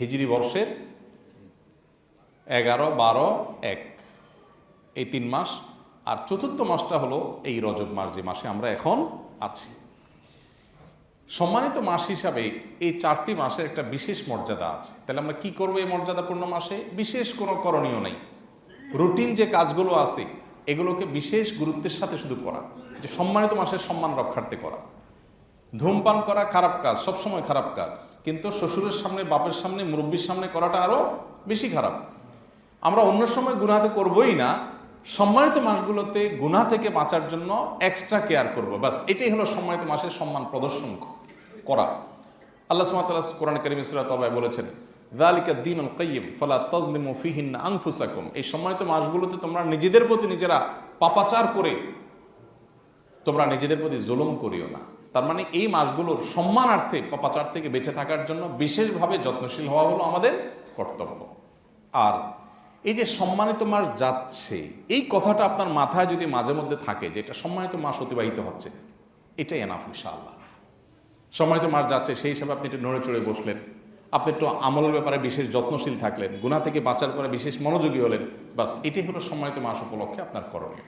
হিজরি বর্ষের 11, 12, 1 এই 3 মাস, আর চতুর্থ মাসটা হলো এই রজব মাস, যে মাসে আমরা এখন আছি। সম্মানিত মাস হিসাবে এই 4টি মাসের একটা বিশেষ মর্যাদা আছে। তাহলে আমরা কি করবো এই মর্যাদাপূর্ণ মাসে? বিশেষ কোনো করণীয় নেই, রুটিন যে কাজগুলো আছে এগুলোকে বিশেষ গুরুত্বের সাথে শুধু করা, যে সম্মানিত মাসের সম্মান রক্ষার্থে করা। ধূমপান করা খারাপ কাজ, সবসময় খারাপ কাজ, কিন্তু শ্বশুরের সামনে, বাপের সামনে, মুরব্বীর সামনে করাটা আরও বেশি খারাপ। আমরা অন্য সময় গুনাহ করবই না, সম্মানিত মাসগুলোতে গুনাহ থেকে বাঁচার জন্য এক্সট্রা কেয়ার করব, বাস এটাই হলো সম্মানিত মাসের সম্মান প্রদর্শন করা। আল্লাহ সুবহানাহু ওয়া তাআলা কোরআন কারীমে সূরা তাওবায় বলেছেন, যালিকা দ্বীনুল কাইয়্যিম ফালা তাযলিমু ফীহিন্না আনফুসাকুম। এই সম্মানিত মাসগুলোতে তোমরা নিজেদের প্রতি নিজেরা পাপাচার করে তোমরা নিজেদের প্রতি জুলুম করিও না। তার মানে এই মাসগুলোর সম্মানার্থে পাপাচার থেকে বেঁচে থাকার জন্য বিশেষভাবে যত্নশীল হওয়া হলো আমাদের কর্তব্য। আর এই যে সম্মানিত মাস যাচ্ছে, এই কথাটা আপনার মাথায় যদি মাঝে মধ্যে থাকে যে এটা সম্মানিত মাস অতিবাহিত হচ্ছে, এটাই এনাফ ইনশাআল্লাহ। সম্মানিত মাস যাচ্ছে সেই হিসাবে আপনি একটু নড়ে চড়ে বসলেন, আপনি একটু আমলের ব্যাপারে বিশেষ যত্নশীল থাকলেন, গুনাহ থেকে বাঁচার পরে বিশেষ মনোযোগী হলেন, বাস এটাই হলো সম্মানিত মাস উপলক্ষে আপনার করণীয়।